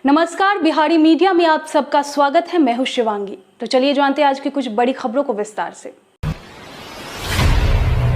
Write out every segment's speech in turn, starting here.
नमस्कार, बिहारी मीडिया में आप सबका स्वागत है। मैं हूं शिवांगी। तो चलिए जानते हैं आज की कुछ बड़ी खबरों को विस्तार से।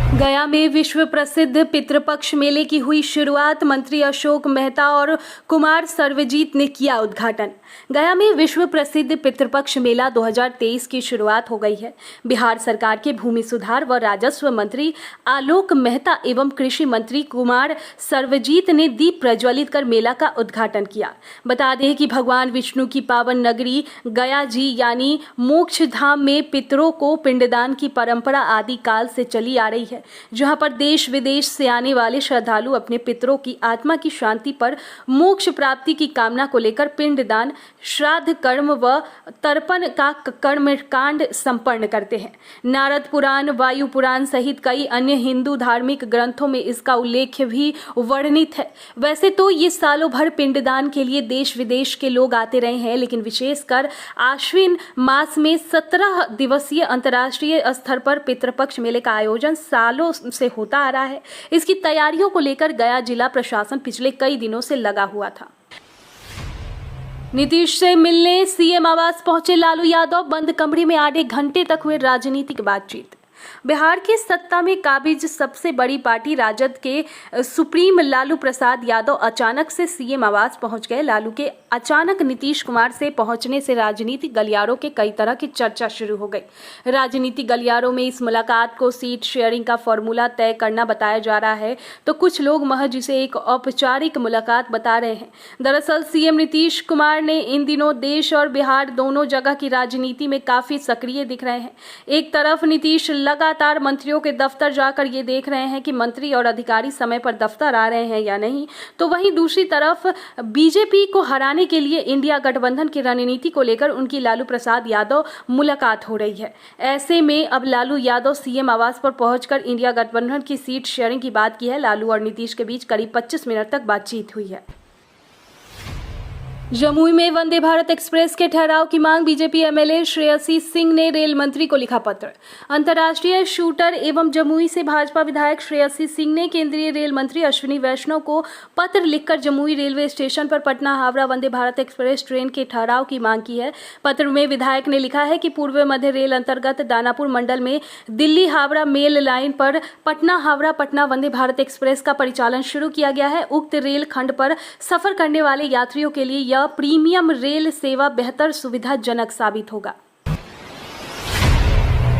गया में विश्व प्रसिद्ध पितृपक्ष मेले की हुई शुरुआत। मंत्री अशोक मेहता और कुमार सर्वजीत ने किया उद्घाटन। गया में विश्व प्रसिद्ध पितृपक्ष मेला 2023 की शुरुआत हो गई है। बिहार सरकार के भूमि सुधार व राजस्व मंत्री आलोक मेहता एवं कृषि मंत्री कुमार सर्वजीत ने दीप प्रज्वलित कर मेला का उद्घाटन किया। बता दें कि भगवान विष्णु की पावन नगरी गया जी यानी मोक्ष धाम में पितरों को पिंडदान की परंपरा आदि काल से चली आ रही है, जहां पर देश विदेश से आने वाले श्रद्धालु अपने पितरों की आत्मा की शांति पर मोक्ष प्राप्ति की कामना को लेकर पिंडदान, श्राद्ध कर्म व तर्पण का कर्म कांड संपन्न करते हैं। नारद पुराण, वायु पुराण सहित कई अन्य हिंदू धार्मिक ग्रंथों में इसका उल्लेख भी वर्णित है। वैसे तो ये सालों भर पिंडदान के लिए देश विदेश के लोग आते रहे हैं, लेकिन विशेषकर आश्विन मास में 17 दिवसीय अंतर्राष्ट्रीय स्तर पर पितृपक्ष मेले का आयोजन सालों से होता आ रहा है। इसकी तैयारियों को लेकर गया जिला प्रशासन पिछले कई दिनों से लगा हुआ था। नीतीश से मिलने सीएम आवास पहुंचे लालू यादव। बंद कमरे में आधे घंटे तक हुए राजनीतिक बातचीत। बिहार की सत्ता में काबिज सबसे बड़ी पार्टी राजद के सुप्रीम लालू प्रसाद यादव अचानक से सीएम आवास पहुंच गए। लालू के अचानक नीतीश कुमार से पहुंचने से राजनीतिक गलियारों के कई तरह की चर्चा शुरू हो गई। राजनीतिक गलियारों में इस मुलाकात को सीट शेयरिंग का फॉर्मूला तय करना बताया जा रहा है, तो कुछ लोग महज इसे एक औपचारिक मुलाकात बता रहे हैं। दरअसल सीएम नीतीश कुमार ने इन दिनों देश और बिहार दोनों जगह की राजनीति में काफी सक्रिय दिख रहे हैं। एक तरफ नीतीश लगातार मंत्रियों के दफ्तर जाकर ये देख रहे हैं कि मंत्री और अधिकारी समय पर दफ्तर आ रहे हैं या नहीं, तो वहीं दूसरी तरफ बीजेपी को हराने के लिए इंडिया गठबंधन की रणनीति को लेकर उनकी लालू प्रसाद यादव मुलाकात हो रही है। ऐसे में अब लालू यादव सीएम आवास पर पहुंचकर इंडिया गठबंधन की सीट शेयरिंग की बात की है। लालू और नीतीश के बीच करीब 25 मिनट तक बातचीत हुई है। जमुई में वंदे भारत एक्सप्रेस के ठहराव की मांग। बीजेपी एमएलए श्रेयसी सिंह ने रेल मंत्री को लिखा पत्र। अंतर्राष्ट्रीय शूटर एवं जमुई से भाजपा विधायक श्रेयसी सिंह ने केंद्रीय रेल मंत्री अश्विनी वैष्णव को पत्र लिखकर जमुई रेलवे स्टेशन पर पटना हावड़ा वंदे भारत एक्सप्रेस ट्रेन के ठहराव की मांग की है। पत्र में विधायक ने लिखा है कि पूर्व मध्य रेल अंतर्गत दानापुर मंडल में दिल्ली हावड़ा मेल लाइन पर पटना हावड़ा पटना वंदे भारत एक्सप्रेस का परिचालन शुरू किया गया है। उक्त रेल खंड पर सफर करने वाले यात्रियों के लिए प्रीमियम रेल सेवा बेहतर सुविधाजनक साबित होगा।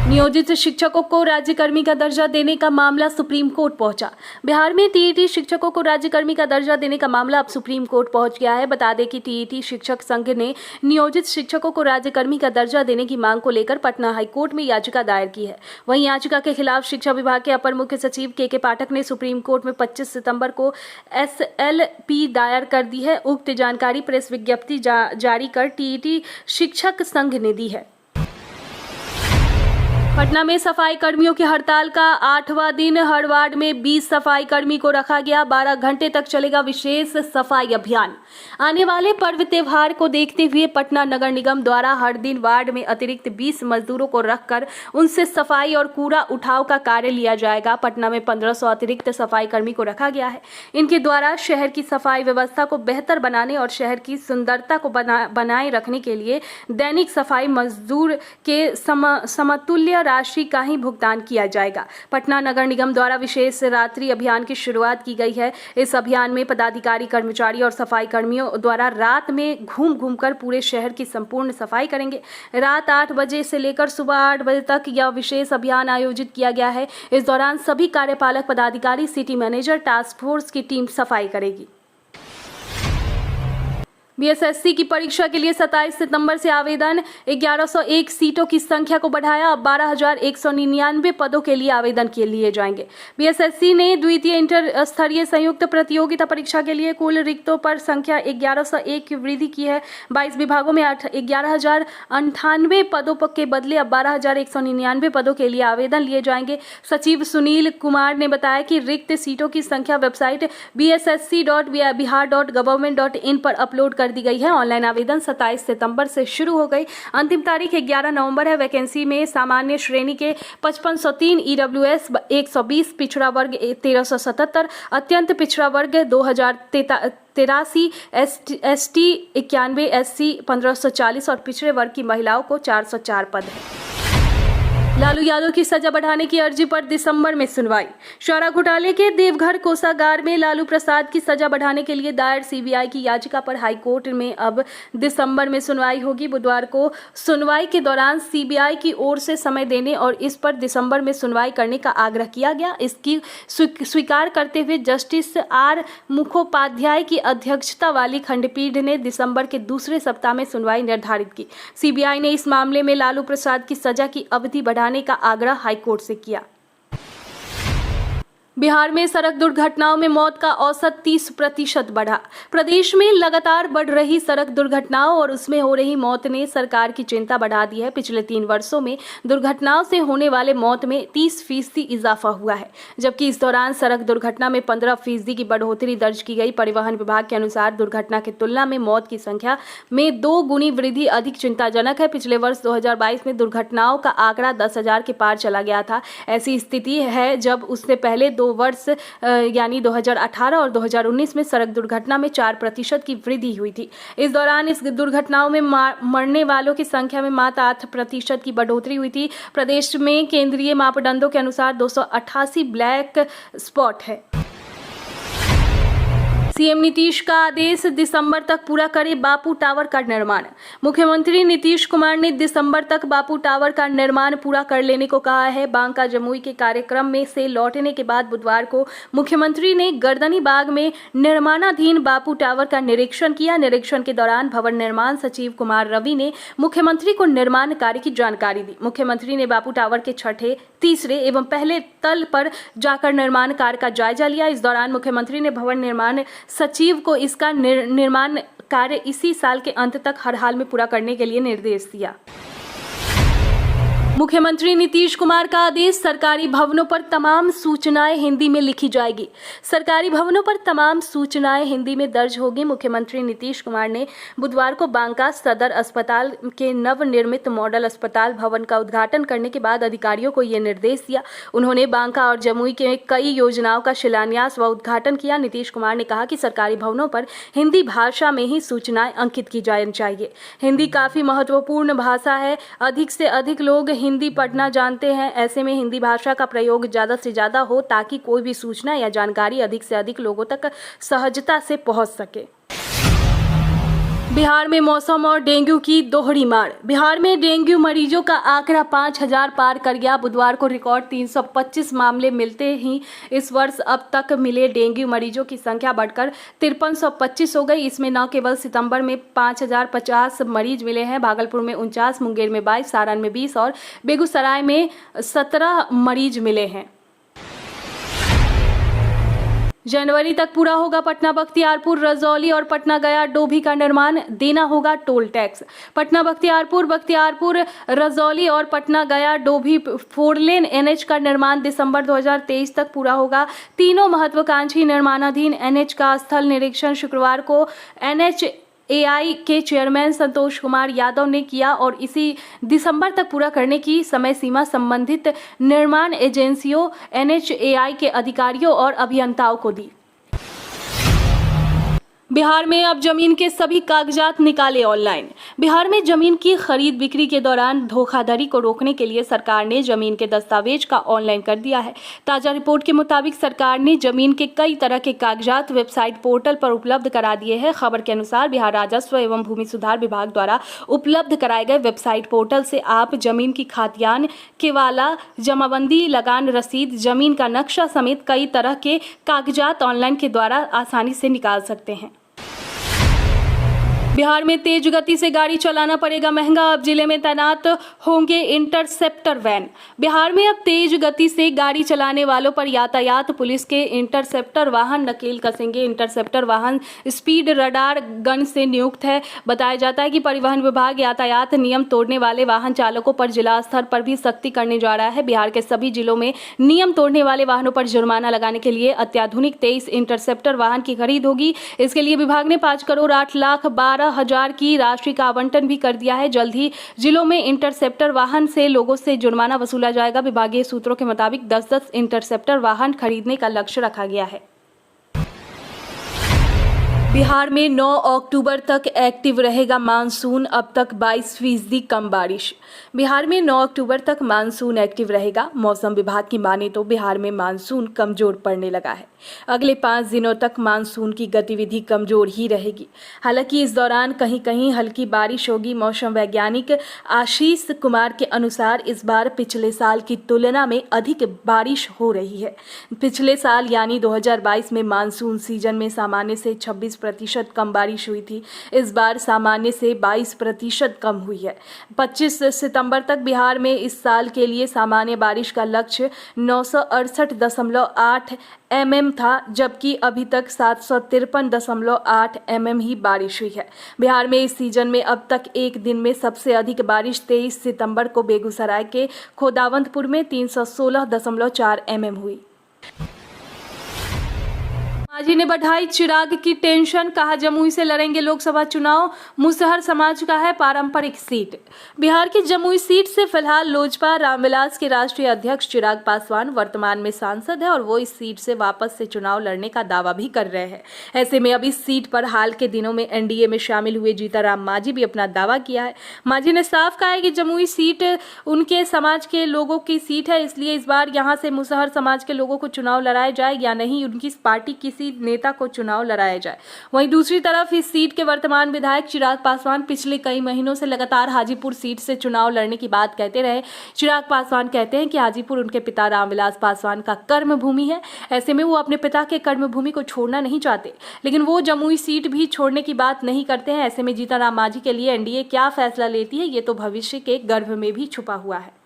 नियोजित शिक्षकों को राज्यकर्मी का दर्जा देने का मामला सुप्रीम कोर्ट पहुंचा। बिहार में टीईटी शिक्षकों को राज्यकर्मी का दर्जा देने का मामला अब सुप्रीम कोर्ट पहुंच गया है। बता दें कि टीईटी शिक्षक संघ ने नियोजित शिक्षकों को राज्यकर्मी का दर्जा देने की मांग को लेकर पटना हाईकोर्ट में याचिका दायर की है। वहीं याचिका के खिलाफ शिक्षा विभाग के अपर मुख्य सचिव के पाठक ने सुप्रीम कोर्ट में 25 सितंबर को SLP दायर कर दी है। उक्त जानकारी प्रेस विज्ञप्ति जारी कर टीईटी शिक्षक संघ ने दी है। पटना में सफाई कर्मियों की हड़ताल का 8वां दिन। हर वार्ड में 20 सफाई कर्मी को रखा गया। 12 घंटे तक चलेगा विशेष सफाई अभियान। आने वाले पर्व त्योहार को देखते हुए पटना नगर निगम द्वारा हर दिन वार्ड में अतिरिक्त 20 मजदूरों को रखकर उनसे सफाई और कूड़ा उठाव का कार्य लिया जाएगा। पटना में 1500 अतिरिक्त सफाई कर्मी को रखा गया है। इनके द्वारा शहर की सफाई व्यवस्था को बेहतर बनाने और शहर की सुंदरता को बनाए रखने के लिए दैनिक सफाई मजदूर के समतुल्य राशि का ही भुगतान किया जाएगा। पटना नगर निगम द्वारा विशेष रात्रि अभियान की शुरुआत की गई है। इस अभियान में पदाधिकारी, कर्मचारी और सफाई कर्मियों द्वारा रात में घूम घूमकर पूरे शहर की संपूर्ण सफाई करेंगे। रात 8 बजे से लेकर सुबह 8 बजे तक यह विशेष अभियान आयोजित किया गया है। इस दौरान सभी कार्यपालक पदाधिकारी, सिटी मैनेजर, टास्क फोर्स की टीम सफाई करेगी। बीएसएससी की परीक्षा के लिए 27 सितंबर से आवेदन। 1101 सीटों की संख्या को बढ़ाया। अब 12,199 पदों के लिए आवेदन के लिए जाएंगे। बीएसएससी ने द्वितीय इंटर स्तरीय संयुक्त प्रतियोगिता परीक्षा के लिए कुल रिक्तों पर संख्या 1101 की वृद्धि की है। 22 विभागों में 11,098 पदों के बदले अब 12,199 पदों के लिए आवेदन लिए जाएंगे। सचिव सुनील कुमार ने बताया कि रिक्त सीटों की संख्या वेबसाइट bssc.bihar.government.in पर अपलोड कर दी गई है। ऑनलाइन आवेदन 27 सितंबर से शुरू हो गई। अंतिम तारीख 11 नवंबर है। वैकेंसी में सामान्य श्रेणी के 5503, ईडब्ल्यूएस 120, पिछड़ा वर्ग 1377, अत्यंत पिछड़ा वर्ग 2083, एसटी 91, एससी 1540 और पिछड़े वर्ग की महिलाओं को 404 पद है। लालू यादव की सजा बढ़ाने की अर्जी पर दिसंबर में सुनवाई। चारा घोटाले के देवघर कोषागार में लालू प्रसाद की सजा बढ़ाने के लिए दायर सीबीआई की याचिका पर हाईकोर्ट में अब दिसंबर में सुनवाई होगी। बुधवार को सुनवाई के दौरान सीबीआई की ओर से समय देने और इस पर दिसंबर में सुनवाई करने का आग्रह किया गया। इसकी स्वीकार करते हुए जस्टिस आर मुखोपाध्याय की अध्यक्षता वाली खंडपीठ ने दिसंबर के दूसरे सप्ताह में सुनवाई निर्धारित की। सीबीआई ने इस मामले में लालू प्रसाद की सजा की अवधि बढ़ाने का आग्रह हाईकोर्ट से किया। बिहार में सड़क दुर्घटनाओं में मौत का औसत 30% बढ़ा। प्रदेश में लगातार बढ़ रही सड़क दुर्घटनाओं और उसमें हो रही मौत ने सरकार की चिंता बढ़ा दी है। पिछले 3 वर्षों में दुर्घटनाओं से होने वाले मौत में 30% इजाफा हुआ है, जबकि इस दौरान सड़क दुर्घटना में 15% की बढ़ोतरी दर्ज की गई। परिवहन विभाग के अनुसार दुर्घटना की तुलना में मौत की संख्या में 2 गुनी वृद्धि अधिक चिंताजनक है। पिछले वर्ष 2022 में दुर्घटनाओं का आंकड़ा 10,000 के पार चला गया था। ऐसी स्थिति है जब उससे पहले 2 वर्ष यानी 2018 और 2019 में सड़क दुर्घटना में 4% की वृद्धि हुई थी। इस दौरान इस दुर्घटनाओं में मरने वालों की संख्या में मात्र 8% की बढ़ोतरी हुई थी। प्रदेश में केंद्रीय मापदंडों के अनुसार 288 ब्लैक स्पॉट है। सीएम नीतीश का आदेश, दिसंबर तक पूरा करे बापू टावर का निर्माण। मुख्यमंत्री नीतीश कुमार ने दिसंबर तक बापू टावर का निर्माण पूरा कर लेने को कहा है। बांका जमुई के कार्यक्रम में से लौटने के बाद बुधवार को मुख्यमंत्री ने गर्दनी बाग में निर्माणाधीन बापू टावर का निरीक्षण किया। निरीक्षण के दौरान भवन निर्माण सचिव कुमार रवि ने मुख्यमंत्री को निर्माण कार्य की जानकारी दी। मुख्यमंत्री ने बापू टावर के छठे, तीसरे एवं पहले तल पर जाकर निर्माण कार्य का जायजा लिया। इस दौरान मुख्यमंत्री ने भवन निर्माण सचिव को इसका निर्माण कार्य इसी साल के अंत तक हर हाल में पूरा करने के लिए निर्देश दिया। मुख्यमंत्री नीतीश कुमार का आदेश, सरकारी भवनों पर तमाम सूचनाएं हिंदी में लिखी जाएगी। सरकारी भवनों पर तमाम सूचनाएं हिंदी में दर्ज होगी। मुख्यमंत्री नीतीश कुमार ने बुधवार को बांका सदर अस्पताल के नवनिर्मित मॉडल अस्पताल भवन का उद्घाटन करने के बाद अधिकारियों को यह निर्देश दिया। उन्होंने बांका और जमुई के कई योजनाओं का शिलान्यास व उद्घाटन किया। नीतीश कुमार ने कहा कि सरकारी भवनों पर हिंदी भाषा में ही सूचनाएं अंकित की जानी चाहिए। हिंदी काफी महत्वपूर्ण भाषा है। अधिक से अधिक लोग हिंदी पढ़ना जानते हैं। ऐसे में हिंदी भाषा का प्रयोग ज्यादा से ज्यादा हो ताकि कोई भी सूचना या जानकारी अधिक से अधिक लोगों तक सहजता से पहुंच सके। बिहार में मौसम और डेंगू की दोहरी मार। बिहार में डेंगू मरीजों का आंकड़ा 5,000 पार कर गया। बुधवार को रिकॉर्ड 325 मामले मिलते ही इस वर्ष अब तक मिले डेंगू मरीजों की संख्या बढ़कर 5325 हो गई। इसमें न केवल सितंबर में 5,050 मरीज मिले हैं, भागलपुर में 49, मुंगेर में 22, सारण में 20 और बेगूसराय में 17 मरीज मिले हैं। जनवरी तक पूरा होगा पटना बख्तियारपुर, रजौली और पटना गया डोभी का निर्माण, देना होगा टोल टैक्स। पटना बख्तियारपुर, रजौली और पटना गया डोभी 4 लेन एनएच का निर्माण दिसंबर 2023 तक पूरा होगा। तीनों महत्वाकांक्षी निर्माणाधीन एनएच का स्थल निरीक्षण शुक्रवार को NHAI के चेयरमैन संतोष कुमार यादव ने किया और इसी दिसंबर तक पूरा करने की समय सीमा संबंधित निर्माण एजेंसियों, NHAI के अधिकारियों और अभियंताओं को दी। बिहार में अब जमीन के सभी कागजात निकाले ऑनलाइन। बिहार में जमीन की खरीद बिक्री के दौरान धोखाधड़ी को रोकने के लिए सरकार ने जमीन के दस्तावेज का ऑनलाइन कर दिया है। ताजा रिपोर्ट के मुताबिक सरकार ने जमीन के कई तरह के कागजात वेबसाइट पोर्टल पर उपलब्ध करा दिए हैं। खबर के अनुसार बिहार राजस्व एवं भूमि सुधार विभाग द्वारा उपलब्ध कराए गए वेबसाइट पोर्टल से आप जमीन की खातियान, केवाला, जमाबंदी, लगान रसीद, जमीन का नक्शा समेत कई तरह के कागजात ऑनलाइन के द्वारा आसानी से निकाल सकते हैं। बिहार में तेज गति से गाड़ी चलाना पड़ेगा महंगा, अब जिले में तैनात होंगे इंटरसेप्टर वैन। बिहार में अब तेज गति से गाड़ी चलाने वालों पर यातायात पुलिस के इंटरसेप्टर वाहन नकेल कसेंगे। इंटरसेप्टर वाहन स्पीड रडार गन से नियुक्त है। बताया जाता है कि परिवहन विभाग यातायात नियम तोड़ने वाले वाहन चालकों पर जिला स्तर पर भी सख्ती करने जा रहा है। बिहार के सभी जिलों में नियम तोड़ने वाले वाहनों पर जुर्माना लगाने के लिए अत्याधुनिक 23 इंटरसेप्टर वाहन की खरीद होगी। इसके लिए विभाग ने 5,08,12,000 की राशि का आवंटन भी कर दिया है। जल्द ही जिलों में इंटरसेप्टर वाहन से लोगों से जुर्माना वसूला जाएगा। विभागीय सूत्रों के मुताबिक 10-10 इंटरसेप्टर वाहन खरीदने का लक्ष्य रखा गया है। बिहार में 9 अक्टूबर तक एक्टिव रहेगा मानसून, अब तक 22% कम बारिश। बिहार में 9 अक्टूबर तक मानसून एक्टिव रहेगा। मौसम विभाग की माने तो बिहार में मानसून कमजोर पड़ने लगा है। अगले 5 दिनों तक मानसून की गतिविधि कमजोर ही रहेगी। हालांकि इस दौरान कहीं कहीं हल्की बारिश होगी। मौसम वैज्ञानिक आशीष कुमार के अनुसार इस बार पिछले साल की तुलना में अधिक बारिश हो रही है। पिछले साल यानी 2022 में मानसून सीजन में सामान्य से 26% कम बारिश हुई थी। इस बार सामान्य से 22% कम हुई है। 25 सितंबर तक बिहार में इस साल के लिए सामान्य बारिश का लक्ष्य 968.8 mm था, जबकि अभी तक 753.8 mm ही बारिश हुई है। बिहार में इस सीजन में अब तक एक दिन में सबसे अधिक बारिश 23 सितंबर को बेगूसराय के खोदावंतपुर में 316.4 mm हुई। मांझी ने बढ़ाई चिराग की टेंशन, कहा जमुई से लड़ेंगे लोकसभा चुनाव। मुसहर समाज का है पारंपरिक सीट। बिहार की जमुई सीट से फिलहाल लोजपा रामविलास के राष्ट्रीय अध्यक्ष चिराग पासवान वर्तमान में सांसद है और वो इस सीट से वापस से चुनाव लड़ने का दावा भी कर रहे हैं। ऐसे में अब इस सीट पर हाल के दिनों में एनडीए में शामिल हुए जीताराम मांझी भी अपना दावा किया है। मांझी ने साफ कहा है कि जमुई सीट उनके समाज के लोगों की सीट है, इसलिए इस बार यहाँ से मुसहर समाज के लोगों को चुनाव लड़ाया जाए या नहीं, उनकी पार्टी किसी नेता को चुनाव लड़ाया जाए। वहीं दूसरी तरफ इस सीट के वर्तमान विधायक चिराग पासवान पिछले कई महीनों से लगातार हाजीपुर सीट से चुनाव लड़ने की बात कहते रहे। चिराग पासवान कहते हैं कि हाजीपुर उनके पिता रामविलास पासवान का कर्म भूमि है। ऐसे में वो अपने पिता के कर्म भूमि को छोड़ना नहीं चाहते, लेकिन वो जमुई सीट भी छोड़ने की बात नहीं करते हैं। ऐसे में जीताराम मांझी के लिए एनडीए क्या फैसला लेती है, ये तो भविष्य के गर्भ में भी छुपा हुआ है।